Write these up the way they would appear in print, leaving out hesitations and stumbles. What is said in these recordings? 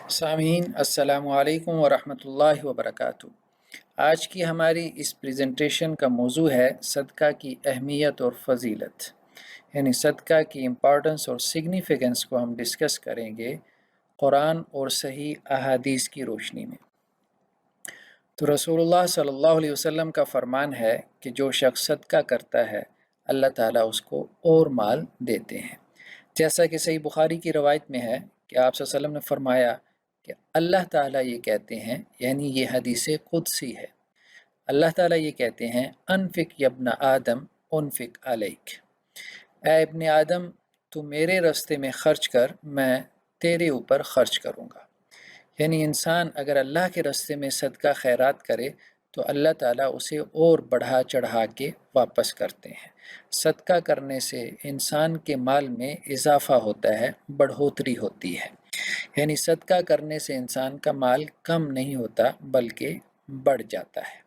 سامعین السلام علیکم ورحمۃ اللہ وبرکاتہ۔ آج کی ہماری اس پریزنٹیشن کا موضوع ہے صدقہ کی اہمیت اور فضیلت، یعنی صدقہ کی امپورٹنس اور سگنیفیکنس کو ہم ڈسکس کریں گے قرآن اور صحیح احادیث کی روشنی میں۔ تو رسول اللہ صلی اللہ علیہ وسلم کا فرمان ہے کہ جو شخص صدقہ کرتا ہے اللہ تعالیٰ اس کو اور مال دیتے ہیں، جیسا کہ صحیح بخاری کی روایت میں ہے کہ آپ صلی اللہ علیہ وسلم نے فرمایا کہ اللہ تعالیٰ یہ کہتے ہیں، یعنی یہ حدیث قدسی ہے، اللہ تعالیٰ یہ کہتے ہیں انفق یا ابن آدم انفق علیک، اے ابن آدم تو میرے راستے میں خرچ کر، میں تیرے اوپر خرچ کروں گا۔ یعنی انسان اگر اللہ کے راستے میں صدقہ خیرات کرے تو اللہ تعالیٰ اسے اور بڑھا چڑھا کے واپس کرتے ہیں۔ صدقہ کرنے سے انسان کے مال میں اضافہ ہوتا ہے، بڑھوتری ہوتی ہے، یعنی صدقہ کرنے سے انسان کا مال کم نہیں ہوتا بلکہ بڑھ جاتا ہے،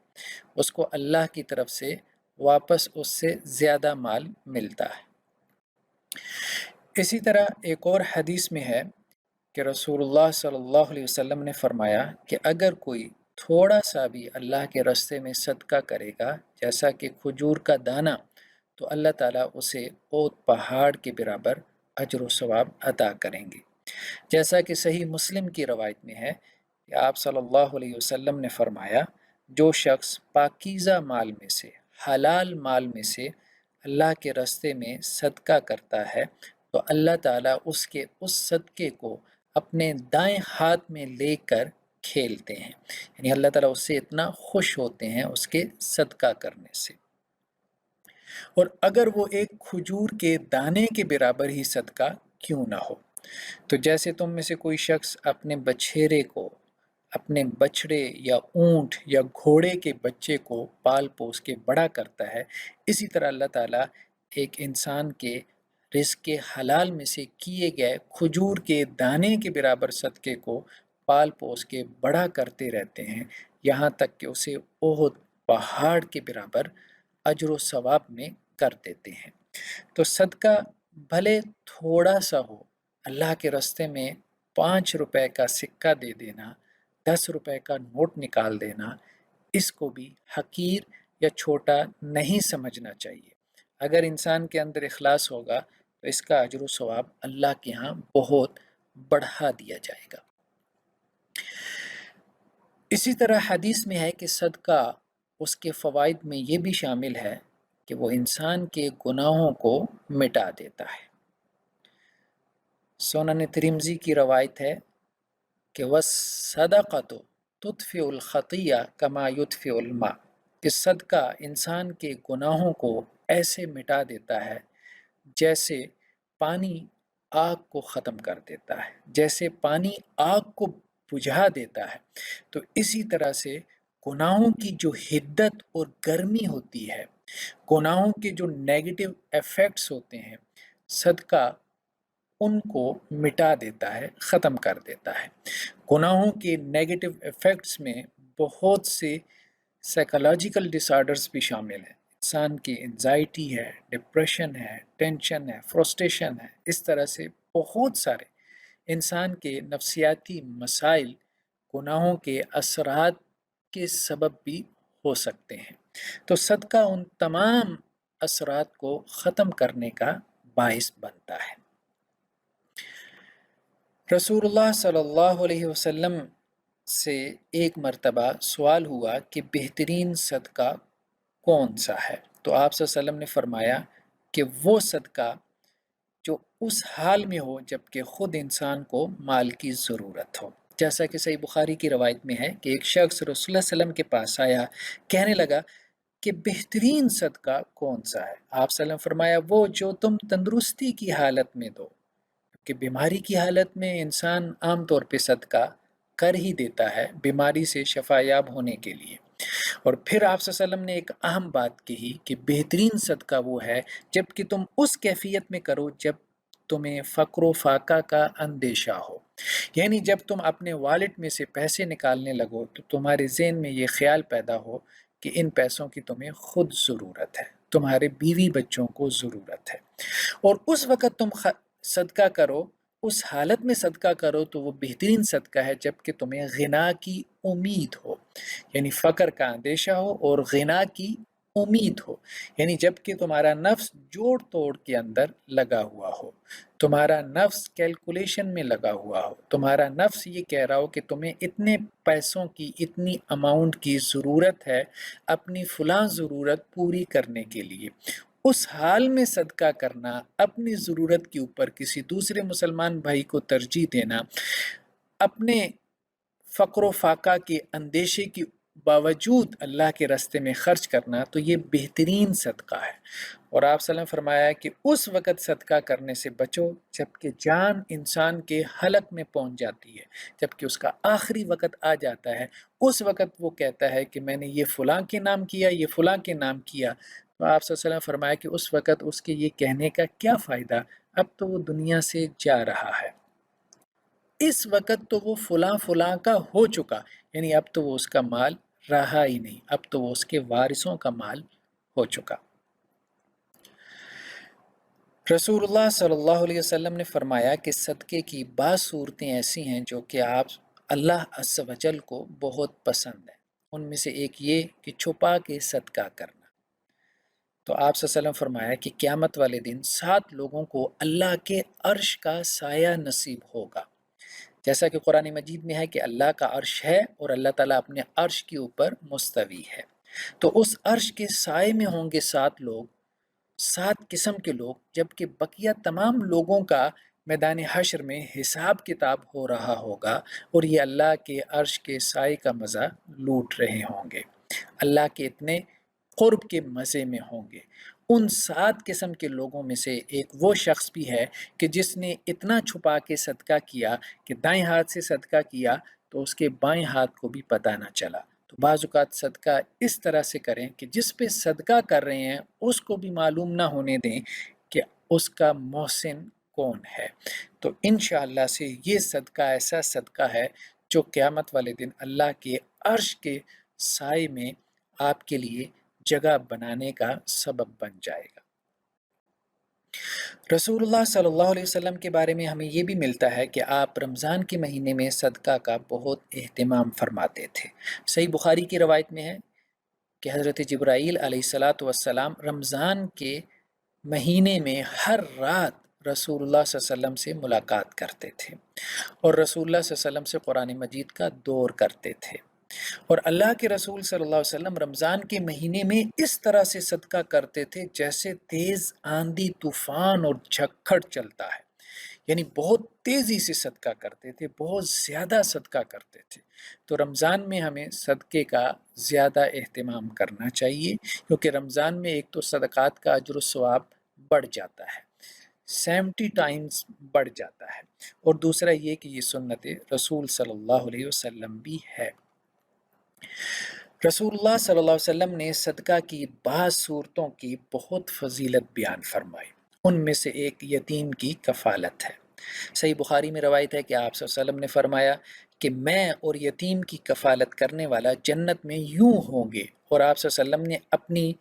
اس کو اللہ کی طرف سے واپس اس سے زیادہ مال ملتا ہے۔ اسی طرح ایک اور حدیث میں ہے کہ رسول اللہ صلی اللہ علیہ وسلم نے فرمایا کہ اگر کوئی تھوڑا سا بھی اللہ کے راستے میں صدقہ کرے گا جیسا کہ کھجور کا دانہ، تو اللہ تعالیٰ اسے اوت پہاڑ کے برابر اجر و ثواب عطا کریں گے، جیسا کہ صحیح مسلم کی روایت میں ہے کہ آپ صلی اللہ علیہ وسلم نے فرمایا جو شخص پاکیزہ مال میں سے، حلال مال میں سے اللہ کے راستے میں صدقہ کرتا ہے تو اللہ تعالیٰ اس کے اس صدقے کو اپنے دائیں ہاتھ میں لے کر کھیلتے ہیں، یعنی اللہ تعالیٰ اس سے اتنا خوش ہوتے ہیں اس کے صدقہ کرنے سے۔ اور اگر وہ ایک کھجور کے دانے کے برابر ہی صدقہ کیوں نہ ہو، تو جیسے تم میں سے کوئی شخص اپنے بچھیرے کو، اپنے بچڑے یا اونٹ یا گھوڑے کے بچے کو پال پوس کے بڑا کرتا ہے، اسی طرح اللہ تعالیٰ ایک انسان کے رزق حلال میں سے کیے گئے کھجور کے دانے کے برابر صدقے کو پال پوس کے بڑا کرتے رہتے ہیں، یہاں تک کہ اسے احد پہاڑ کے برابر اجر و ثواب میں کر دیتے ہیں۔ تو صدقہ بھلے تھوڑا سا ہو، اللہ کے راستے میں 5 روپے کا سکہ دے دینا، 10 روپے کا نوٹ نکال دینا، اس کو بھی حقیر یا چھوٹا نہیں سمجھنا چاہیے۔ اگر انسان کے اندر اخلاص ہوگا تو اس کا اجر و ثواب اللہ کے ہاں بہت بڑھا دیا جائے گا۔ اسی طرح حدیث میں ہے کہ صدقہ اس کے فوائد میں یہ بھی شامل ہے کہ وہ انسان کے گناہوں کو مٹا دیتا ہے۔ سنن ترمذی کی روایت ہے کہ وَالصَّدَقَةُ تُطْفِئُ الْخَطِیَّةَ کما یطفئ الماء، کہ صدقہ انسان کے گناہوں کو ایسے مٹا دیتا ہے جیسے پانی آگ کو ختم کر دیتا ہے، جیسے پانی آگ کو بجھا دیتا ہے، تو اسی طرح سے گناہوں کی جو حدت اور گرمی ہوتی ہے، گناہوں کے جو نیگیٹو ایفیکٹس ہوتے ہیں، صدقہ ان کو مٹا دیتا ہے، ختم کر دیتا ہے۔ گناہوں کے نیگیٹو ایفیکٹس میں بہت سے سائیکولوجیکل ڈس آرڈرز بھی شامل ہیں، انسان کی انزائٹی ہے، ڈپریشن ہے، ٹینشن ہے، فرسٹریشن ہے، اس طرح سے بہت سارے انسان کے نفسیاتی مسائل گناہوں کے اثرات کے سبب بھی ہو سکتے ہیں۔ تو صدقہ ان تمام اثرات کو ختم کرنے کا باعث بنتا ہے۔ رسول اللہ صلی اللہ علیہ وسلم سے ایک مرتبہ سوال ہوا کہ بہترین صدقہ کون سا ہے، تو آپ صلی اللہ علیہ وسلم نے فرمایا کہ وہ صدقہ جو اس حال میں ہو جب کہ خود انسان کو مال کی ضرورت ہو، جیسا کہ صحیح بخاری کی روایت میں ہے کہ ایک شخص رسول اللہ صلی اللہ علیہ وسلم کے پاس آیا، کہنے لگا کہ بہترین صدقہ کون سا ہے؟ آپ صلی اللہ علیہ وسلم نے فرمایا وہ جو تم تندرستی کی حالت میں دو، کہ بیماری کی حالت میں انسان عام طور پہ صدقہ کر ہی دیتا ہے بیماری سے شفا یاب ہونے کے لیے۔ اور پھر آپ صلی اللہ علیہ وسلم نے ایک اہم بات کہی کہ بہترین صدقہ وہ ہے جب کہ تم اس کیفیت میں کرو جب تمہیں فقر و فاقہ کا اندیشہ ہو، یعنی جب تم اپنے والٹ میں سے پیسے نکالنے لگو تو تمہارے ذہن میں یہ خیال پیدا ہو کہ ان پیسوں کی تمہیں خود ضرورت ہے، تمہارے بیوی بچوں کو ضرورت ہے، اور اس وقت تم صدقہ کرو اس حالت میں صدقہ کرو تو وہ بہترین صدقہ ہے جب کہ تمہیں غنا کی امید ہو، یعنی فقر کا اندیشہ ہو اور غنا کی امید ہو، یعنی جب کہ تمہارا نفس جوڑ توڑ کے اندر لگا ہوا ہو، تمہارا نفس کیلکولیشن میں لگا ہوا ہو، تمہارا نفس یہ کہہ رہا ہو کہ تمہیں اتنے پیسوں کی، اتنی اماؤنٹ کی ضرورت ہے اپنی فلاں ضرورت پوری کرنے کے لیے۔ اس حال میں صدقہ کرنا، اپنی ضرورت کے اوپر کسی دوسرے مسلمان بھائی کو ترجیح دینا، اپنے فقر و فاقہ کے اندیشے کے باوجود اللہ کے راستے میں خرچ کرنا، تو یہ بہترین صدقہ ہے۔ اور آپ صلی اللہ علیہ وسلم فرمایا کہ اس وقت صدقہ کرنے سے بچو جب کہ جان انسان کے حلق میں پہنچ جاتی ہے، جب کہ اس کا آخری وقت آ جاتا ہے، اس وقت وہ کہتا ہے کہ میں نے یہ فلاں کے نام کیا، یہ فلاں کے نام کیا، تو آپ صلی اللہ علیہ وسلم فرمایا کہ اس وقت اس کے یہ کہنے کا کیا فائدہ، اب تو وہ دنیا سے جا رہا ہے، اس وقت تو وہ فلاں فلاں کا ہو چکا، یعنی اب تو وہ اس کا مال رہا ہی نہیں، اب تو وہ اس کے وارثوں کا مال ہو چکا۔ رسول اللہ صلی اللہ علیہ وسلم نے فرمایا کہ صدقے کی بعض صورتیں ایسی ہیں جو کہ آپ اللہ عز و جل کو بہت پسند ہیں، ان میں سے ایک یہ کہ چھپا کے صدقہ کرنا۔ تو آپ صلی اللہ علیہ وسلم فرمایا کہ قیامت والے دن 7 لوگوں کو اللہ کے عرش کا سایہ نصیب ہوگا، جیسا کہ قرآن مجید میں ہے کہ اللہ کا عرش ہے اور اللہ تعالیٰ اپنے عرش کے اوپر مستوی ہے، تو اس عرش کے سائے میں ہوں گے 7 لوگ، 7 قسم کے لوگ، جبکہ بقیہ تمام لوگوں کا میدان حشر میں حساب کتاب ہو رہا ہوگا اور یہ اللہ کے عرش کے سائے کا مزہ لوٹ رہے ہوں گے، اللہ کے اتنے قرب کے مزے میں ہوں گے۔ ان 7 قسم کے لوگوں میں سے ایک وہ شخص بھی ہے کہ جس نے اتنا چھپا کے صدقہ کیا کہ دائیں ہاتھ سے صدقہ کیا تو اس کے بائیں ہاتھ کو بھی پتہ نہ چلا۔ تو بعض اوقات صدقہ اس طرح سے کریں کہ جس پہ صدقہ کر رہے ہیں اس کو بھی معلوم نہ ہونے دیں کہ اس کا محسن کون ہے۔ تو انشاءاللہ سے یہ صدقہ ایسا صدقہ ہے جو قیامت والے دن اللہ کے عرش کے سائے میں آپ کے لیے جگہ بنانے کا سبب بن جائے گا۔ رسول اللہ صلی اللہ علیہ وسلم کے بارے میں ہمیں یہ بھی ملتا ہے کہ آپ رمضان کے مہینے میں صدقہ کا بہت اہتمام فرماتے تھے۔ صحیح بخاری کی روایت میں ہے کہ حضرت جبرائیل علیہ الصلاۃ والسلام رمضان کے مہینے میں ہر رات رسول اللہ صلی اللہ علیہ وسلم سے ملاقات کرتے تھے اور رسول اللہ صلی اللہ علیہ وسلم سے قرآن مجید کا دور کرتے تھے، اور اللہ کے رسول صلی اللہ علیہ وسلم رمضان کے مہینے میں اس طرح سے صدقہ کرتے تھے جیسے تیز آندھی طوفان اور جھکڑ چلتا ہے، یعنی بہت تیزی سے صدقہ کرتے تھے، بہت زیادہ صدقہ کرتے تھے۔ تو رمضان میں ہمیں صدقے کا زیادہ اہتمام کرنا چاہیے، کیونکہ رمضان میں ایک تو صدقات کا اجر و ثواب بڑھ جاتا ہے، 70 ٹائمز بڑھ جاتا ہے، اور دوسرا یہ کہ یہ سنت رسول صلی اللہ علیہ وسلم بھی ہے۔ رسول اللہ صلی اللہ علیہ وسلم نے صدقہ کی بعض صورتوں کی بہت فضیلت بیان فرمائی، ان میں سے ایک یتیم کی کفالت ہے۔ صحیح بخاری میں روایت ہے کہ آپ صلی اللہ علیہ وسلم نے فرمایا کہ میں اور یتیم کی کفالت کرنے والا جنت میں یوں ہوں گے، اور آپ صلی اللہ علیہ وسلم نے اپنی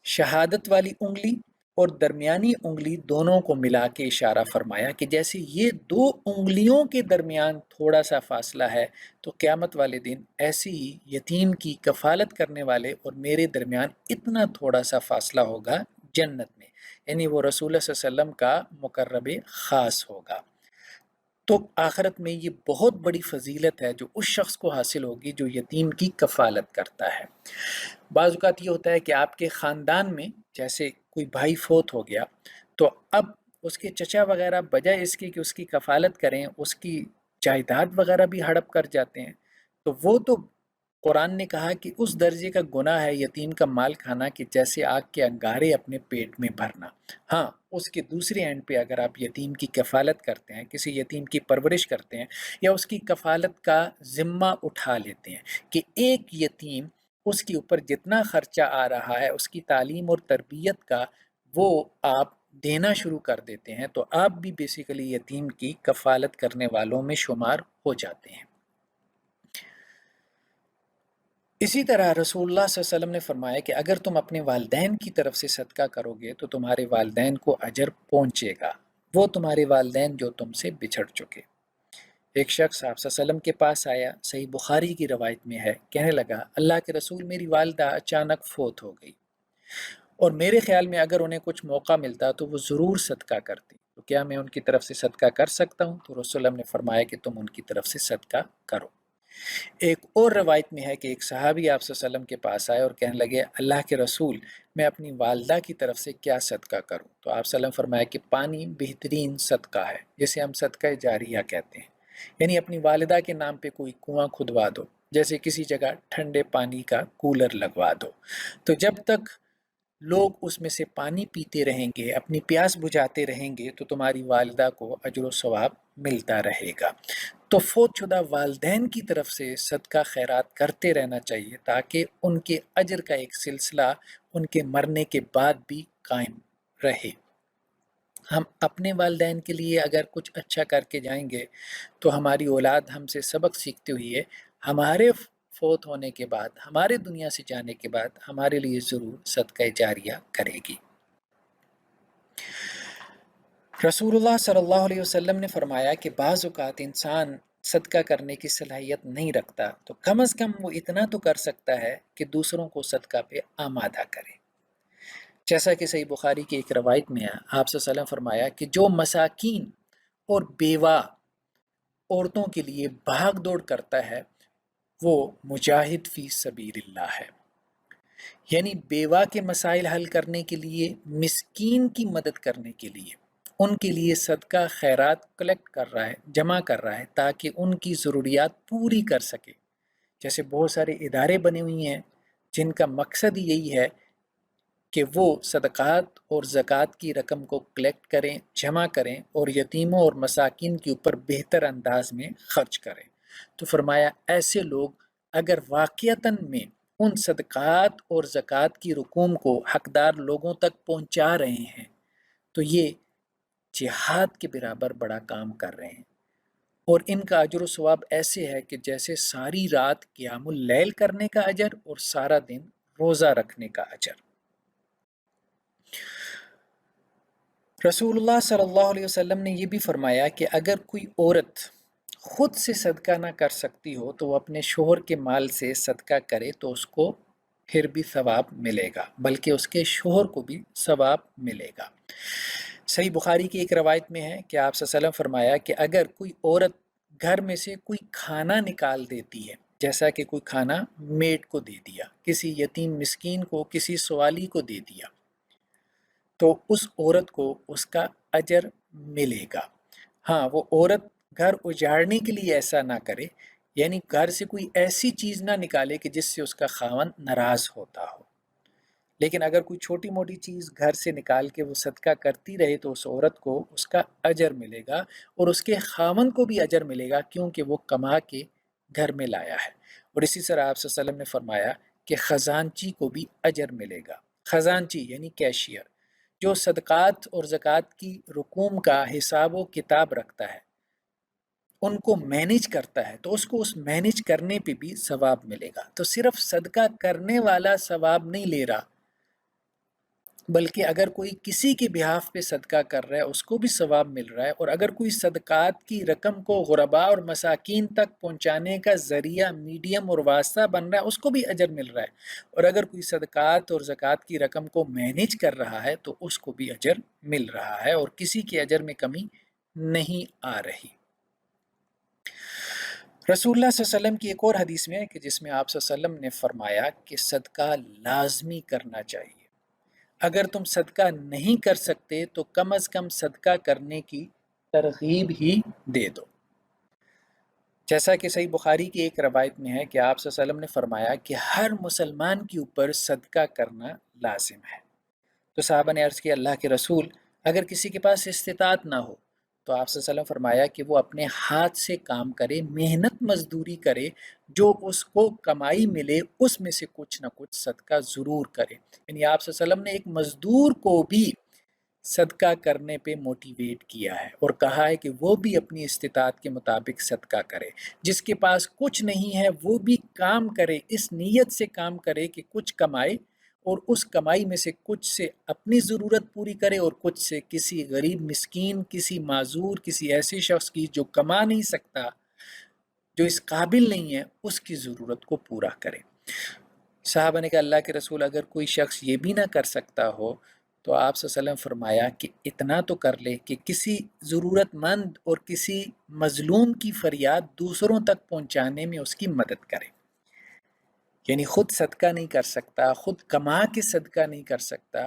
شہادت والی انگلی اور درمیانی انگلی دونوں کو ملا کے اشارہ فرمایا کہ جیسے یہ 2 انگلیوں کے درمیان تھوڑا سا فاصلہ ہے تو قیامت والے دن ایسی ہی یتیم کی کفالت کرنے والے اور میرے درمیان اتنا تھوڑا سا فاصلہ ہوگا جنت میں، یعنی وہ رسول اللہ صلی اللہ علیہ وسلم کا مقرب خاص ہوگا۔ تو آخرت میں یہ بہت بڑی فضیلت ہے جو اس شخص کو حاصل ہوگی جو یتیم کی کفالت کرتا ہے۔ بعض اوقات یہ ہوتا ہے کہ آپ کے خاندان میں جیسے کوئی بھائی فوت ہو گیا تو اب اس کے چچا وغیرہ بجائے اس کی کہ اس کی کفالت کریں، اس کی جائیداد وغیرہ بھی ہڑپ کر جاتے ہیں، تو وہ تو قرآن نے کہا کہ اس درجے کا گناہ ہے یتیم کا مال کھانا کہ جیسے آگ کے انگارے اپنے پیٹ میں بھرنا۔ ہاں، اس کے دوسرے اینڈ پہ اگر آپ یتیم کی کفالت کرتے ہیں، کسی یتیم کی پرورش کرتے ہیں یا اس کی کفالت کا ذمہ اٹھا لیتے ہیں کہ ایک یتیم اس کے اوپر جتنا خرچہ آ رہا ہے اس کی تعلیم اور تربیت کا وہ آپ دینا شروع کر دیتے ہیں، تو آپ بھی بیسیکلی یتیم کی کفالت کرنے والوں میں شمار ہو جاتے ہیں۔ اسی طرح رسول اللہ صلی اللہ علیہ وسلم نے فرمایا کہ اگر تم اپنے والدین کی طرف سے صدقہ کرو گے تو تمہارے والدین کو اجر پہنچے گا، وہ تمہارے والدین جو تم سے بچھڑ چکے۔ ایک شخص آپ صلی اللہ علیہ وسلم کے پاس آیا، صحیح بخاری کی روایت میں ہے، کہنے لگا اللہ کے رسول میری والدہ اچانک فوت ہو گئی اور میرے خیال میں اگر انہیں کچھ موقع ملتا تو وہ ضرور صدقہ کرتی، تو کیا میں ان کی طرف سے صدقہ کر سکتا ہوں؟ تو رسول اللہ نے فرمایا کہ تم ان کی طرف سے صدقہ کرو۔ ایک اور روایت میں ہے کہ ایک صحابی آپ صلی اللہ علیہ وسلم کے پاس آئے اور کہنے لگے اللہ کے رسول میں اپنی والدہ کی طرف سے کیا صدقہ کروں؟ تو آپ صلی اللہ علیہ وسلم فرمایا کہ پانی بہترین صدقہ ہے، جسے ہم صدقہ جاریہ کہتے ہیں، یعنی اپنی والدہ کے نام پہ کوئی کنواں کھدوا دو، جیسے کسی جگہ ٹھنڈے پانی کا کولر لگوا دو، تو جب تک لوگ اس میں سے پانی پیتے رہیں گے، اپنی پیاس بجھاتے رہیں گے، تو تمہاری والدہ کو اجر و ثواب ملتا رہے گا۔ تو فوت شدہ والدین کی طرف سے صدقہ خیرات کرتے رہنا چاہیے تاکہ ان کے اجر کا ایک سلسلہ ان کے مرنے کے بعد بھی قائم رہے۔ ہم اپنے والدین کے لیے اگر کچھ اچھا کر کے جائیں گے تو ہماری اولاد ہم سے سبق سیکھتے ہوئے ہمارے فوت ہونے کے بعد، ہمارے دنیا سے جانے کے بعد ہمارے لیے ضرور صدقہ جاریہ کرے گی۔ رسول اللہ صلی اللہ علیہ وسلم نے فرمایا کہ بعض اوقات انسان صدقہ کرنے کی صلاحیت نہیں رکھتا تو کم از کم وہ اتنا تو کر سکتا ہے کہ دوسروں کو صدقہ پہ آمادہ کرے۔ جیسا کہ صحیح بخاری کی ایک روایت میں ہے، آپ صلی اللہ علیہ وسلم فرمایا کہ جو مساکین اور بیوہ عورتوں کے لیے بھاگ دوڑ کرتا ہے وہ مجاہد فی سبیل اللہ ہے، یعنی بیوہ کے مسائل حل کرنے کے لیے، مسکین کی مدد کرنے کے لیے، ان کے لیے صدقہ خیرات کلیکٹ کر رہا ہے، جمع کر رہا ہے تاکہ ان کی ضروریات پوری کر سکے۔ جیسے بہت سارے ادارے بنے ہوئی ہیں جن کا مقصد یہی ہے کہ وہ صدقات اور زکوٰۃ کی رقم کو کلیکٹ کریں، جمع کریں اور یتیموں اور مساکین کے اوپر بہتر انداز میں خرچ کریں۔ تو فرمایا ایسے لوگ اگر واقعتاً میں ان صدقات اور زکوٰۃ کی رقوم کو حقدار لوگوں تک پہنچا رہے ہیں تو یہ جہاد کے برابر بڑا کام کر رہے ہیں، اور ان کا اجر و ثواب ایسے ہے کہ جیسے ساری رات قیام اللیل کرنے کا اجر اور سارا دن روزہ رکھنے کا اجر۔ رسول اللہ صلی اللہ علیہ وسلم نے یہ بھی فرمایا کہ اگر کوئی عورت خود سے صدقہ نہ کر سکتی ہو تو وہ اپنے شوہر کے مال سے صدقہ کرے تو اس کو پھر بھی ثواب ملے گا، بلکہ اس کے شوہر کو بھی ثواب ملے گا۔ صحیح بخاری کی ایک روایت میں ہے کہ آپ صلی اللہ علیہ وسلم فرمایا کہ اگر کوئی عورت گھر میں سے کوئی کھانا نکال دیتی ہے، جیسا کہ کوئی کھانا میڈ کو دے دیا، کسی یتیم مسکین کو، کسی سوالی کو دے دیا، تو اس عورت کو اس کا اجر ملے گا۔ ہاں، وہ عورت گھر اجاڑنے کے لیے ایسا نہ کرے، یعنی گھر سے کوئی ایسی چیز نہ نکالے کہ جس سے اس کا خاوند ناراض ہوتا ہو، لیکن اگر کوئی چھوٹی موٹی چیز گھر سے نکال کے وہ صدقہ کرتی رہے تو اس عورت کو اس کا اجر ملے گا اور اس کے خاوند کو بھی اجر ملے گا، کیونکہ وہ کما کے گھر میں لایا ہے۔ اور اسی طرح آپ صلی اللہ علیہ وسلم نے فرمایا کہ خزانچی کو بھی اجر ملے گا۔ خزانچی یعنی کیشیئر، جو صدقات اور زکوٰۃ کی رقوم کا حساب و کتاب رکھتا ہے، ان کو مینیج کرتا ہے، تو اس کو اس مینیج کرنے پہ بھی ثواب ملے گا۔ تو صرف صدقہ کرنے والا ثواب نہیں لے رہا، بلکہ اگر کوئی کسی کے بہاف پہ صدقہ کر رہا ہے اس کو بھی ثواب مل رہا ہے، اور اگر کوئی صدقات کی رقم کو غرباء اور مساکین تک پہنچانے کا ذریعہ، میڈیم اور واسطہ بن رہا ہے اس کو بھی اجر مل رہا ہے، اور اگر کوئی صدقات اور زکوٰۃ کی رقم کو مینیج کر رہا ہے تو اس کو بھی اجر مل رہا ہے، اور کسی کے اجر میں کمی نہیں آ رہی۔ رسول اللہ صلی اللہ علیہ وسلم کی ایک اور حدیث میں ہے کہ جس میں آپ صلی اللہ علیہ وسلم نے فرمایا کہ صدقہ لازمی کرنا چاہیے، اگر تم صدقہ نہیں کر سکتے تو کم از کم صدقہ کرنے کی ترغیب ہی دے دو۔ جیسا کہ صحیح بخاری کی ایک روایت میں ہے کہ آپ صلی اللہ علیہ وسلم نے فرمایا کہ ہر مسلمان کے اوپر صدقہ کرنا لازم ہے۔ تو صحابہ نے عرض کیا اللہ کے رسول اگر کسی کے پاس استطاعت نہ ہو تو آپ صلی اللہ علیہ وسلم فرمایا کہ وہ اپنے ہاتھ سے کام کرے، محنت مزدوری کرے، جو اس کو کمائی ملے اس میں سے کچھ نہ کچھ صدقہ ضرور کرے۔ یعنی آپ صلی اللہ علیہ وسلم نے ایک مزدور کو بھی صدقہ کرنے پہ موٹیویٹ کیا ہے اور کہا ہے کہ وہ بھی اپنی استطاعت کے مطابق صدقہ کرے، جس کے پاس کچھ نہیں ہے وہ بھی کام کرے، اس نیت سے کام کرے کہ کچھ کمائے اور اس کمائی میں سے کچھ سے اپنی ضرورت پوری کرے اور کچھ سے کسی غریب مسکین، کسی معذور، کسی ایسے شخص کی جو کما نہیں سکتا، جو اس قابل نہیں ہے، اس کی ضرورت کو پورا کرے۔ صحابہ نے کہا اللہ کے رسول اگر کوئی شخص یہ بھی نہ کر سکتا ہو تو آپ صلی اللہ علیہ وسلم فرمایا کہ اتنا تو کر لے کہ کسی ضرورت مند اور کسی مظلوم کی فریاد دوسروں تک پہنچانے میں اس کی مدد کرے۔ یعنی خود صدقہ نہیں کر سکتا، خود کما کے صدقہ نہیں کر سکتا،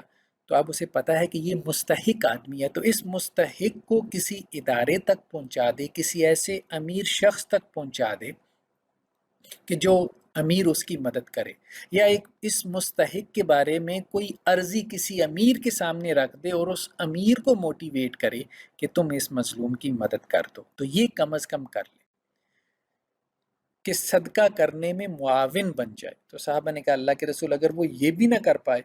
تو اب اسے پتہ ہے کہ یہ مستحق آدمی ہے، تو اس مستحق کو کسی ادارے تک پہنچا دے، کسی ایسے امیر شخص تک پہنچا دے کہ جو امیر اس کی مدد کرے، یا ایک اس مستحق کے بارے میں کوئی عرضی کسی امیر کے سامنے رکھ دے اور اس امیر کو موٹیویٹ کرے کہ تم اس مظلوم کی مدد کر دو، تو یہ کم از کم کر لے کہ صدقہ کرنے میں معاون بن جائے۔ تو صحابہ نے کہا اللہ کے رسول اگر وہ یہ بھی نہ کر پائے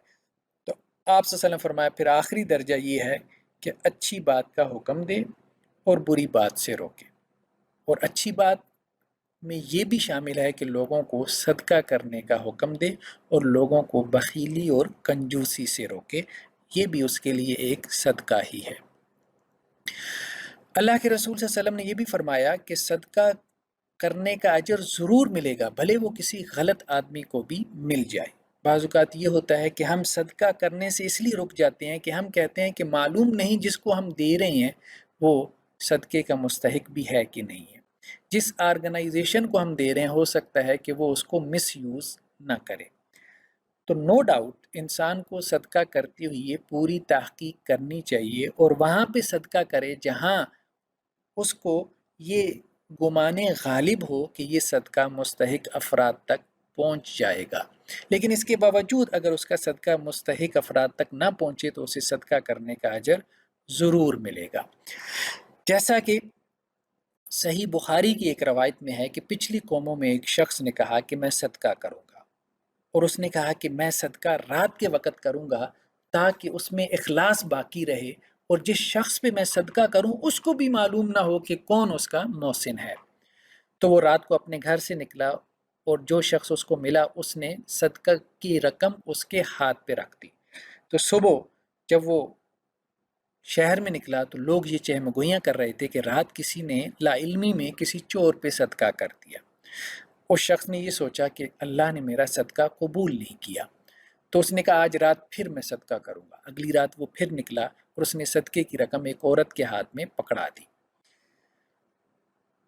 تو آپ صلی اللہ علیہ وسلم فرمایا پھر آخری درجہ یہ ہے کہ اچھی بات کا حکم دے اور بری بات سے روکے، اور اچھی بات میں یہ بھی شامل ہے کہ لوگوں کو صدقہ کرنے کا حکم دے اور لوگوں کو بخیلی اور کنجوسی سے روکے، یہ بھی اس کے لیے ایک صدقہ ہی ہے۔ اللہ کے رسول صلی اللہ علیہ وسلم نے یہ بھی فرمایا کہ صدقہ کرنے کا اجر ضرور ملے گا، بھلے وہ کسی غلط آدمی کو بھی مل جائے۔ بعض اوقات یہ ہوتا ہے کہ ہم صدقہ کرنے سے اس لیے رک جاتے ہیں کہ ہم کہتے ہیں کہ معلوم نہیں جس کو ہم دے رہے ہیں وہ صدقے کا مستحق بھی ہے کہ نہیں ہے، جس آرگنائزیشن کو ہم دے رہے ہیں ہو سکتا ہے کہ وہ اس کو مس یوز نہ کرے۔ تو نو ڈاؤٹ انسان کو صدقہ کرتے ہوئے پوری تحقیق کرنی چاہیے اور وہاں پہ صدقہ کرے جہاں اس کو یہ گمان غالب ہو کہ یہ صدقہ مستحق افراد تک پہنچ جائے گا، لیکن اس کے باوجود اگر اس کا صدقہ مستحق افراد تک نہ پہنچے تو اسے صدقہ کرنے کا اجر ضرور ملے گا۔ جیسا کہ صحیح بخاری کی ایک روایت میں ہے کہ پچھلی قوموں میں ایک شخص نے کہا کہ میں صدقہ کروں گا، اور اس نے کہا کہ میں صدقہ رات کے وقت کروں گا تاکہ اس میں اخلاص باقی رہے اور جس شخص پہ میں صدقہ کروں اس کو بھی معلوم نہ ہو کہ کون اس کا محسن ہے۔ تو وہ رات کو اپنے گھر سے نکلا اور جو شخص اس کو ملا اس نے صدقہ کی رقم اس کے ہاتھ پہ رکھ دی۔ تو صبح جب وہ شہر میں نکلا تو لوگ یہ چہمگوئیاں کر رہے تھے کہ رات کسی نے لا علمی میں کسی چور پہ صدقہ کر دیا۔ اس شخص نے یہ سوچا کہ اللہ نے میرا صدقہ قبول نہیں کیا، تو اس نے کہا آج رات پھر میں صدقہ کروں گا۔ اگلی رات وہ پھر نکلا اور اس نے صدقے کی رقم ایک عورت کے ہاتھ میں پکڑا دی۔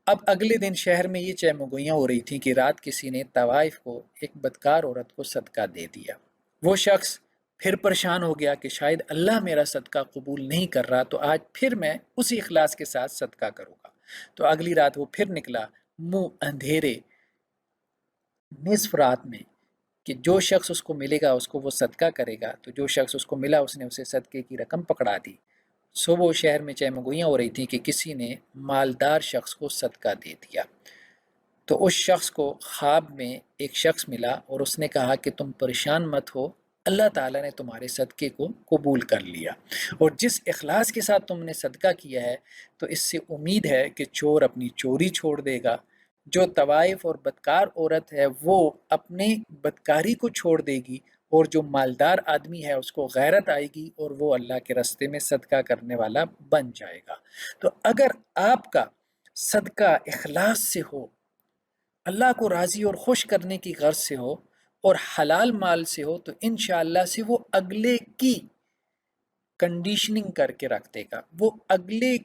اب اگلے دن شہر میں یہ چہمگوئیاں ہو رہی تھیں کہ رات کسی نے طوائف کو ایک بدکار عورت کو صدقہ دے دیا۔ وہ شخص پھر پریشان ہو گیا کہ شاید اللہ میرا صدقہ قبول نہیں کر رہا، تو آج پھر میں اسی اخلاص کے ساتھ صدقہ کروں گا۔ تو اگلی رات وہ پھر نکلا منہ اندھیرے نصف رات میں کہ جو شخص اس کو ملے گا اس کو وہ صدقہ کرے گا، تو جو شخص اس کو ملا اس نے اسے صدقے کی رقم پکڑا دی۔ صبح شہر میں چہمگوئیاں ہو رہی تھیں کہ کسی نے مالدار شخص کو صدقہ دے دیا۔ تو اس شخص کو خواب میں ایک شخص ملا اور اس نے کہا کہ تم پریشان مت ہو، اللہ تعالیٰ نے تمہارے صدقے کو قبول کر لیا، اور جس اخلاص کے ساتھ تم نے صدقہ کیا ہے تو اس سے امید ہے کہ چور اپنی چوری چھوڑ دے گا، جو طوائف اور بدکار عورت ہے وہ اپنے بدکاری کو چھوڑ دے گی، اور جو مالدار آدمی ہے اس کو غیرت آئے گی اور وہ اللہ کے راستے میں صدقہ کرنے والا بن جائے گا۔ تو اگر آپ کا صدقہ اخلاص سے ہو، اللہ کو راضی اور خوش کرنے کی غرض سے ہو اور حلال مال سے ہو، تو انشاءاللہ سے وہ اگلے کی کنڈیشننگ کر کے رکھ دے گا، وہ اگلے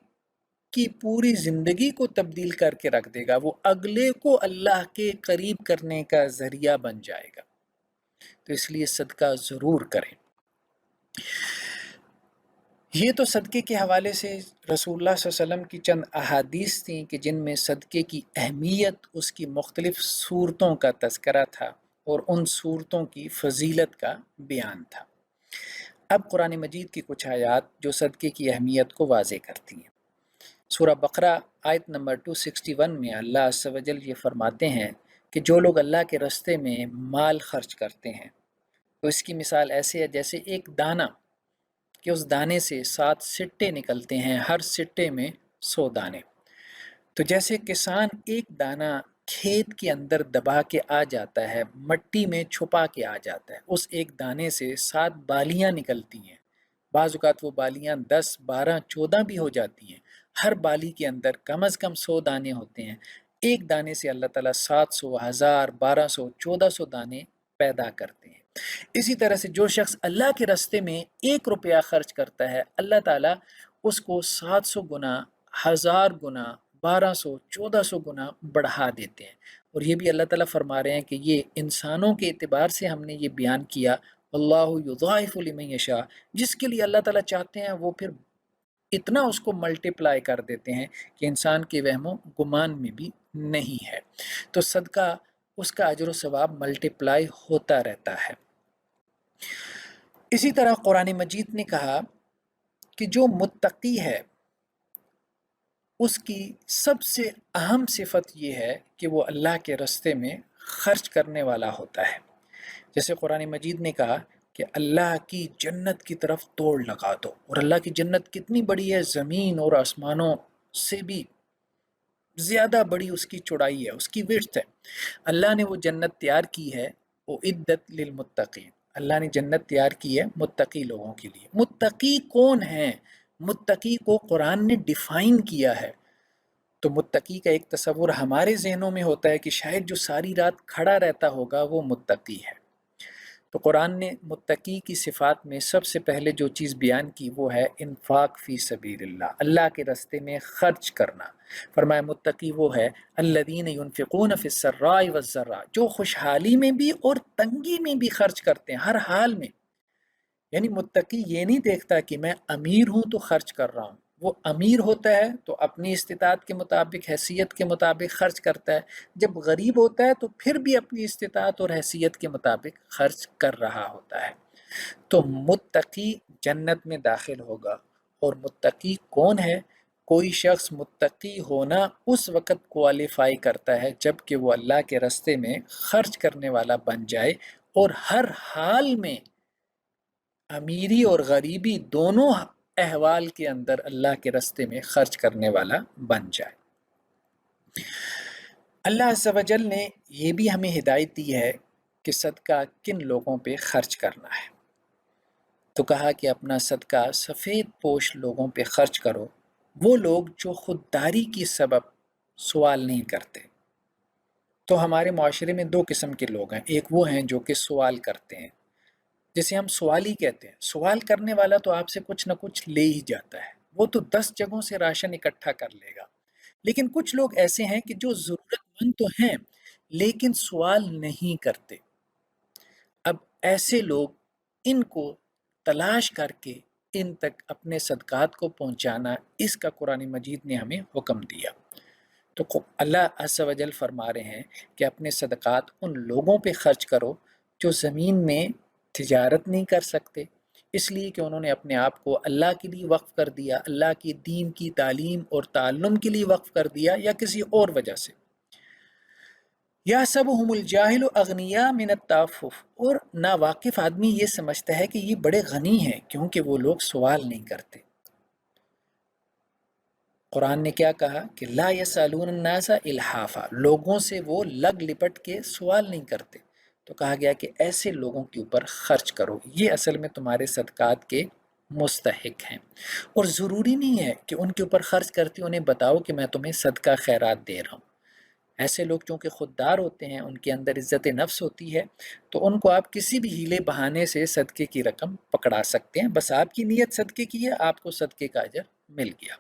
کی پوری زندگی کو تبدیل کر کے رکھ دے گا، وہ اگلے کو اللہ کے قریب کرنے کا ذریعہ بن جائے گا۔ تو اس لیے صدقہ ضرور کریں۔ یہ تو صدقے کے حوالے سے رسول اللہ صلی اللہ علیہ وسلم کی چند احادیث تھیں کہ جن میں صدقے کی اہمیت، اس کی مختلف صورتوں کا تذکرہ تھا اور ان صورتوں کی فضیلت کا بیان تھا۔ اب قرآن مجید کی کچھ آیات جو صدقے کی اہمیت کو واضح کرتی ہیں۔ سورہ بقرہ آیت نمبر 261 میں اللہ عز و جل یہ فرماتے ہیں کہ جو لوگ اللہ کے راستے میں مال خرچ کرتے ہیں تو اس کی مثال ایسے ہے جیسے ایک دانہ کہ اس دانے سے 7 سٹے نکلتے ہیں، ہر سٹے میں 100 دانے۔ تو جیسے کسان ایک دانہ کھیت کے اندر دبا کے آ جاتا ہے، مٹی میں چھپا کے آ جاتا ہے، اس ایک دانے سے 7 بالیاں نکلتی ہیں، بعض اوقات وہ بالیاں 10 12 14 بھی ہو جاتی ہیں، ہر بالی کے اندر کم از کم 100 دانے ہوتے ہیں، ایک دانے سے اللہ تعالیٰ 700 1000 1200 1400 دانے پیدا کرتے ہیں۔ اسی طرح سے جو شخص اللہ کے راستے میں 1 روپیہ خرچ کرتا ہے، اللہ تعالیٰ اس کو 700 گنا، 1000 گنا، 1200 1400 گنا بڑھا دیتے ہیں۔ اور یہ بھی اللہ تعالیٰ فرما رہے ہیں کہ یہ انسانوں کے اعتبار سے ہم نے یہ بیان کیا، اللہ یضاعف لمن یشاء، جس کے لیے اللہ تعالیٰ چاہتے ہیں وہ پھر اتنا اس کو ملٹیپلائی کر دیتے ہیں کہ انسان کے وہم و گمان میں بھی نہیں ہے۔ تو صدقہ اس کا اجر و ثواب ملٹیپلائی ہوتا رہتا ہے۔ اسی طرح قرآن مجید نے کہا کہ جو متقی ہے اس کی سب سے اہم صفت یہ ہے کہ وہ اللہ کے راستے میں خرچ کرنے والا ہوتا ہے۔ جیسے قرآن مجید نے کہا کہ اللہ کی جنت کی طرف دوڑ لگا دو، اور اللہ کی جنت کتنی بڑی ہے، زمین اور آسمانوں سے بھی زیادہ بڑی اس کی چوڑائی ہے، اس کی وڈتھ ہے۔ اللہ نے وہ جنت تیار کی ہے، وہ عدت للمتقین، اللہ نے جنت تیار کی ہے متقی لوگوں کے لیے۔ متقی کون ہیں؟ متقی کو قرآن نے ڈیفائن کیا ہے۔ تو متقی کا ایک تصور ہمارے ذہنوں میں ہوتا ہے کہ شاید جو ساری رات کھڑا رہتا ہوگا وہ متقی ہے۔ تو قرآن نے متقی کی صفات میں سب سے پہلے جو چیز بیان کی وہ ہے انفاق فی سبیل اللہ، اللہ کے راستے میں خرچ کرنا۔ فرمایا متقی وہ ہے الذین ینفقون فی السراء والضراء، جو خوشحالی میں بھی اور تنگی میں بھی خرچ کرتے ہیں، ہر حال میں۔ یعنی متقی یہ نہیں دیکھتا کہ میں امیر ہوں تو خرچ کر رہا ہوں، وہ امیر ہوتا ہے تو اپنی استطاعت کے مطابق، حیثیت کے مطابق خرچ کرتا ہے، جب غریب ہوتا ہے تو پھر بھی اپنی استطاعت اور حیثیت کے مطابق خرچ کر رہا ہوتا ہے۔ تو متقی جنت میں داخل ہوگا۔ اور متقی کون ہے؟ کوئی شخص متقی ہونا اس وقت کوالیفائی کرتا ہے جب کہ وہ اللہ کے راستے میں خرچ کرنے والا بن جائے، اور ہر حال میں امیری اور غریبی دونوں احوال کے اندر اللہ کے راستے میں خرچ کرنے والا بن جائے۔ اللہ عز و جل نے یہ بھی ہمیں ہدایت دی ہے کہ صدقہ کن لوگوں پہ خرچ کرنا ہے۔ تو کہا کہ اپنا صدقہ سفید پوش لوگوں پہ خرچ کرو، وہ لوگ جو خودداری کی سبب سوال نہیں کرتے۔ تو ہمارے معاشرے میں 2 قسم کے لوگ ہیں، ایک وہ ہیں جو کہ سوال کرتے ہیں، جسے ہم سوالی کہتے ہیں۔ سوال کرنے والا تو آپ سے کچھ نہ کچھ لے ہی جاتا ہے، وہ تو 10 جگہوں سے راشن اکٹھا کر لے گا۔ لیکن کچھ لوگ ایسے ہیں کہ جو ضرورت مند تو ہیں لیکن سوال نہیں کرتے۔ اب ایسے لوگ، ان کو تلاش کر کے ان تک اپنے صدقات کو پہنچانا، اس کا قرآن مجید نے ہمیں حکم دیا۔ تو اللہ عز و جل فرما رہے ہیں کہ اپنے صدقات ان لوگوں پہ خرچ کرو جو زمین میں تجارت نہیں کر سکتے، اس لیے کہ انہوں نے اپنے آپ کو اللہ کے لیے وقف کر دیا، اللہ کی دین کی تعلیم اور تعلم کے لیے وقف کر دیا، یا کسی اور وجہ سے۔ یحسبهم الجاہل اغنیاء من التعفف، اور ناواقف آدمی یہ سمجھتا ہے کہ یہ بڑے غنی ہیں کیونکہ وہ لوگ سوال نہیں کرتے۔ قرآن نے کیا کہا کہ لا یسالون الناس الحافا، لوگوں سے وہ لگ لپٹ کے سوال نہیں کرتے۔ تو کہا گیا کہ ایسے لوگوں کے اوپر خرچ کرو، یہ اصل میں تمہارے صدقات کے مستحق ہیں۔ اور ضروری نہیں ہے کہ ان کے اوپر خرچ کرتے انہیں بتاؤ کہ میں تمہیں صدقہ خیرات دے رہا ہوں۔ ایسے لوگ چونکہ خوددار ہوتے ہیں، ان کے اندر عزت نفس ہوتی ہے، تو ان کو آپ کسی بھی ہیلے بہانے سے صدقے کی رقم پکڑا سکتے ہیں، بس آپ کی نیت صدقے کی ہے، آپ کو صدقے کا اجر مل گیا۔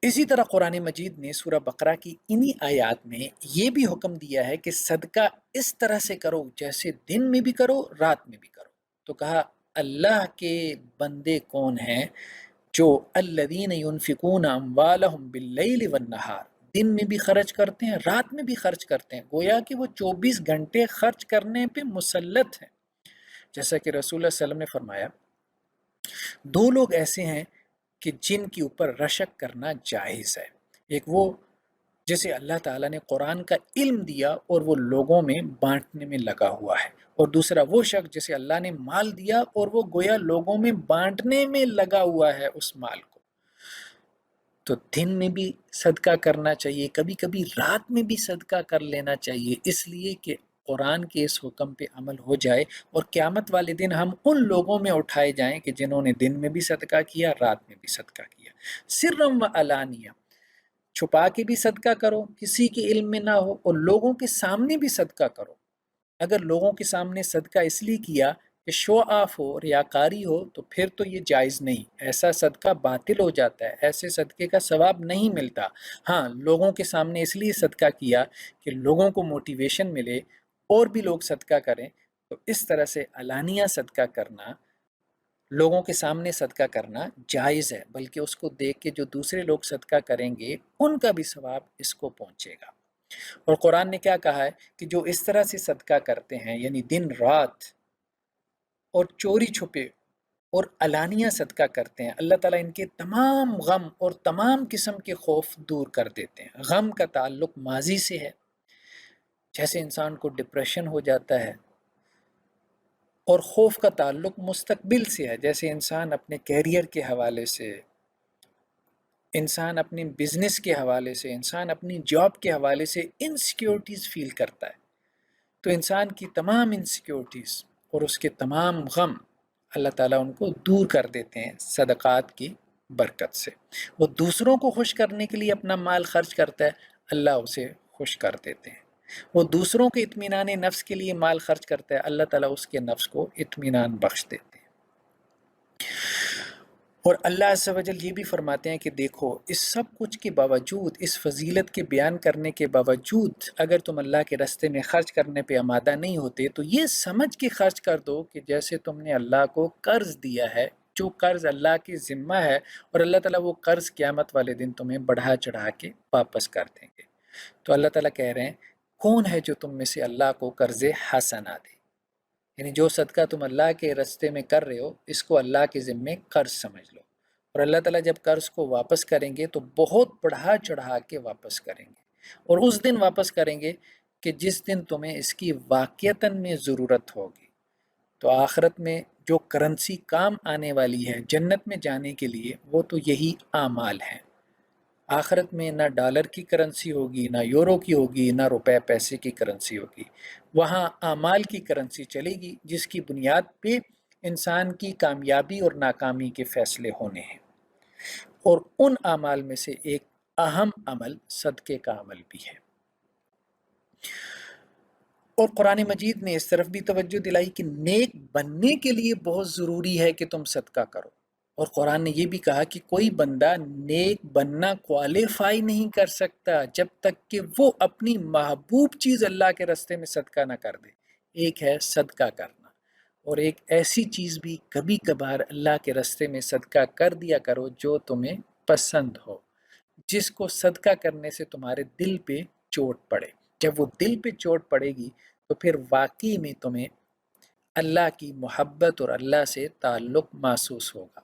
اسی طرح قرآن مجید نے سورہ بقرہ کی انہی آیات میں یہ بھی حکم دیا ہے کہ صدقہ اس طرح سے کرو جیسے دن میں بھی کرو، رات میں بھی کرو۔ تو کہا اللہ کے بندے کون ہیں جو الذین ینفقون اموالہم باللیل والنہار، دن میں بھی خرچ کرتے ہیں، رات میں بھی خرچ کرتے ہیں، گویا کہ وہ 24 گھنٹے خرچ کرنے پہ مسلط ہیں۔ جیسا کہ رسول اللہ صلی اللہ علیہ وسلم نے فرمایا 2 لوگ ایسے ہیں کہ جن کے اوپر رشک کرنا جائز ہے، ایک وہ جسے اللہ تعالیٰ نے قرآن کا علم دیا اور وہ لوگوں میں بانٹنے میں لگا ہوا ہے، اور دوسرا وہ شخص جسے اللہ نے مال دیا اور وہ گویا لوگوں میں بانٹنے میں لگا ہوا ہے اس مال کو۔ تو دن میں بھی صدقہ کرنا چاہیے، کبھی کبھی رات میں بھی صدقہ کر لینا چاہیے، اس لیے کہ قرآن کے اس حکم پہ عمل ہو جائے اور قیامت والے دن ہم ان لوگوں میں اٹھائے جائیں کہ جنہوں نے دن میں بھی صدقہ کیا، رات میں بھی صدقہ کیا۔ سرم و علانیہ، چھپا کے بھی صدقہ کرو، کسی کے علم میں نہ ہو، اور لوگوں کے سامنے بھی صدقہ کرو۔ اگر لوگوں کے سامنے صدقہ اس لیے کیا کہ شو آف ہو، ریاکاری ہو، تو پھر تو یہ جائز نہیں، ایسا صدقہ باطل ہو جاتا ہے، ایسے صدقے کا ثواب نہیں ملتا۔ ہاں، لوگوں کے سامنے اس لیے صدقہ کیا کہ لوگوں کو موٹیویشن ملے اور بھی لوگ صدقہ کریں، تو اس طرح سے علانیہ صدقہ کرنا، لوگوں کے سامنے صدقہ کرنا جائز ہے، بلکہ اس کو دیکھ کے جو دوسرے لوگ صدقہ کریں گے ان کا بھی ثواب اس کو پہنچے گا۔ اور قرآن نے کیا کہا ہے کہ جو اس طرح سے صدقہ کرتے ہیں، یعنی دن رات اور چوری چھپے اور علانیہ صدقہ کرتے ہیں، اللہ تعالیٰ ان کے تمام غم اور تمام قسم کے خوف دور کر دیتے ہیں۔ غم کا تعلق ماضی سے ہے، جیسے انسان کو ڈپریشن ہو جاتا ہے، اور خوف کا تعلق مستقبل سے ہے، جیسے انسان اپنے کیریئر کے حوالے سے، انسان اپنے بزنس کے حوالے سے، انسان اپنی جاب کے حوالے سے انسیکیورٹیز فیل کرتا ہے۔ تو انسان کی تمام انسیکیورٹیز اور اس کے تمام غم اللہ تعالیٰ ان کو دور کر دیتے ہیں صدقات کی برکت سے۔ وہ دوسروں کو خوش کرنے کے لیے اپنا مال خرچ کرتا ہے، اللہ اسے خوش کر دیتے ہیں۔ وہ دوسروں کے اطمینان نفس کے لیے مال خرچ کرتا ہے، اللہ تعالیٰ اس کے نفس کو اطمینان بخش دیتے ہیں۔ اور اللہ عز و جل یہ بھی فرماتے ہیں کہ دیکھو، اس سب کچھ کے باوجود، اس فضیلت کے بیان کرنے کے باوجود، اگر تم اللہ کے راستے میں خرچ کرنے پہ آمادہ نہیں ہوتے تو یہ سمجھ کے خرچ کر دو کہ جیسے تم نے اللہ کو قرض دیا ہے، جو قرض اللہ کی ذمہ ہے، اور اللہ تعالیٰ وہ قرض قیامت والے دن تمہیں بڑھا چڑھا کے واپس کر دیں گے۔ تو اللہ تعالیٰ کہہ رہے ہیں، کون ہے جو تم میں سے اللہ کو قرض حسنہ دے؟ یعنی جو صدقہ تم اللہ کے راستے میں کر رہے ہو، اس کو اللہ کے ذمے قرض سمجھ لو، اور اللہ تعالیٰ جب قرض کو واپس کریں گے تو بہت بڑھا چڑھا کے واپس کریں گے، اور اس دن واپس کریں گے کہ جس دن تمہیں اس کی واقعتاً میں ضرورت ہوگی۔ تو آخرت میں جو کرنسی کام آنے والی ہے جنت میں جانے کے لیے، وہ تو یہی اعمال ہیں۔ آخرت میں نہ ڈالر کی کرنسی ہوگی، نہ یورو کی ہوگی، نہ روپے پیسے کی کرنسی ہوگی، وہاں اعمال کی کرنسی چلے گی، جس کی بنیاد پہ انسان کی کامیابی اور ناکامی کے فیصلے ہونے ہیں۔ اور ان اعمال میں سے ایک اہم عمل صدقے کا عمل بھی ہے۔ اور قرآن مجید نے اس طرف بھی توجہ دلائی کہ نیک بننے کے لیے بہت ضروری ہے کہ تم صدقہ کرو، اور قرآن نے یہ بھی کہا کہ کوئی بندہ نیک بننا کوالیفائی نہیں کر سکتا جب تک کہ وہ اپنی محبوب چیز اللہ کے راستے میں صدقہ نہ کر دے۔ ایک ہے صدقہ کرنا، اور ایک ایسی چیز بھی کبھی کبھار اللہ کے راستے میں صدقہ کر دیا کرو جو تمہیں پسند ہو، جس کو صدقہ کرنے سے تمہارے دل پہ چوٹ پڑے۔ جب وہ دل پہ چوٹ پڑے گی تو پھر واقعی میں تمہیں اللہ کی محبت اور اللہ سے تعلق محسوس ہوگا۔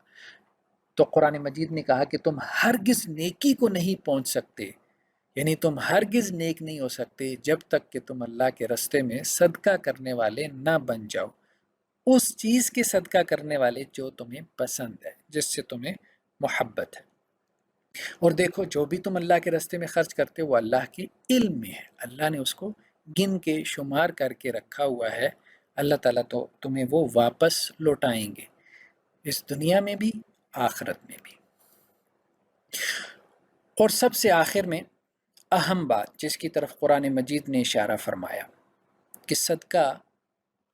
تو قرآن مجید نے کہا کہ تم ہرگز نیکی کو نہیں پہنچ سکتے، یعنی تم ہرگز نیک نہیں ہو سکتے جب تک کہ تم اللہ کے راستے میں صدقہ کرنے والے نہ بن جاؤ، اس چیز کے صدقہ کرنے والے جو تمہیں پسند ہے، جس سے تمہیں محبت ہے۔ اور دیکھو، جو بھی تم اللہ کے راستے میں خرچ کرتے ہو وہ اللہ کے علم میں ہے، اللہ نے اس کو گن کے شمار کر کے رکھا ہوا ہے، اللہ تعالیٰ تو تمہیں وہ واپس لوٹائیں گے، اس دنیا میں بھی آخرت میں بھی۔ اور سب سے آخر میں اہم بات جس کی طرف قرآن مجید نے اشارہ فرمایا کہ صدقہ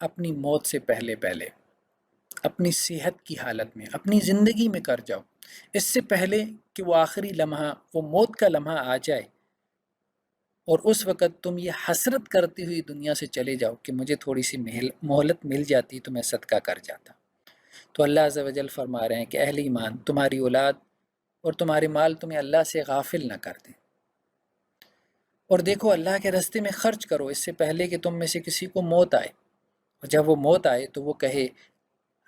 اپنی موت سے پہلے اپنی صحت کی حالت میں، اپنی زندگی میں کر جاؤ، اس سے پہلے کہ وہ آخری لمحہ، وہ موت کا لمحہ آ جائے، اور اس وقت تم یہ حسرت کرتی ہوئی دنیا سے چلے جاؤ کہ مجھے تھوڑی سی مہلت مل جاتی تو میں صدقہ کر جاتا۔ تو اللہ عز و جل فرما رہے ہیں کہ اہل ایمان، تمہاری اولاد اور تمہارے مال تمہیں اللہ سے غافل نہ کر دیں، اور دیکھو اللہ کے راستے میں خرچ کرو اس سے پہلے کہ تم میں سے کسی کو موت آئے، اور جب وہ موت آئے تو وہ کہے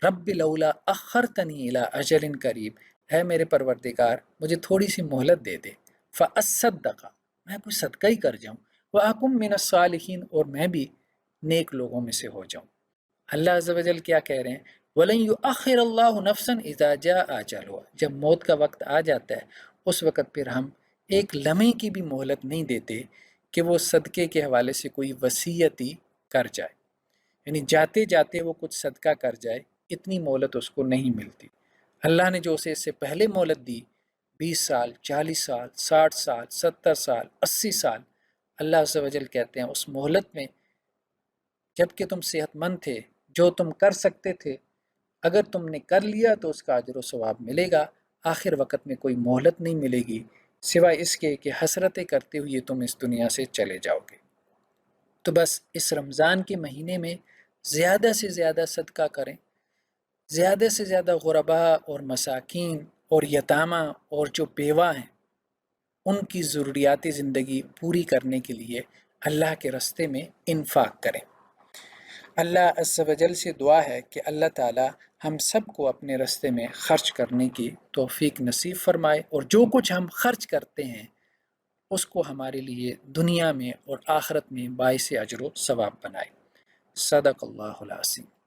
رب لولا اخرتنی الی اجل قریب، ہے میرے پروردگار مجھے تھوڑی سی مہلت دے دے، فاصدق، میں کوئی صدقہ ہی کر جاؤں، واکن من الصالحین، اور میں بھی نیک لوگوں میں سے ہو جاؤں۔ اللہ عز و جل کیا کہہ رہے ہیں، وَلَن يُؤَخِّرَ اللَّهُ نَفْسًا إِذَا جَاءَ أَجَلُهَا، جب موت کا وقت آ جاتا ہے اس وقت پھر ہم ایک لمحے کی بھی مہلت نہیں دیتے کہ وہ صدقے کے حوالے سے کوئی وصیت ہی کر جائے، یعنی جاتے جاتے وہ کچھ صدقہ کر جائے، اتنی مہلت اس کو نہیں ملتی۔ اللہ نے جو اسے اس سے پہلے مہلت دی، 20 سال، 40 سال، 60 سال، 70 سال، 80 سال، اللہ عز و جل کہتے ہیں اس مہلت میں جب کہ تم صحت مند تھے، جو تم کر سکتے تھے، اگر تم نے کر لیا تو اس کا اجر و ثواب ملے گا، آخر وقت میں کوئی مہلت نہیں ملے گی سوائے اس کے کہ حسرتیں کرتے ہوئے تم اس دنیا سے چلے جاؤ گے۔ تو بس اس رمضان کے مہینے میں زیادہ سے زیادہ صدقہ کریں، زیادہ سے زیادہ غرباء اور مساکین اور یتامہ اور جو بیوہ ہیں ان کی ضروریات زندگی پوری کرنے کے لیے اللہ کے راستے میں انفاق کریں۔ اللہ عز و جل سے دعا ہے کہ اللہ تعالی ہم سب کو اپنے راستے میں خرچ کرنے کی توفیق نصیب فرمائے، اور جو کچھ ہم خرچ کرتے ہیں اس کو ہمارے لیے دنیا میں اور آخرت میں باعث اجر و ثواب بنائے۔ صدق اللہ العظیم۔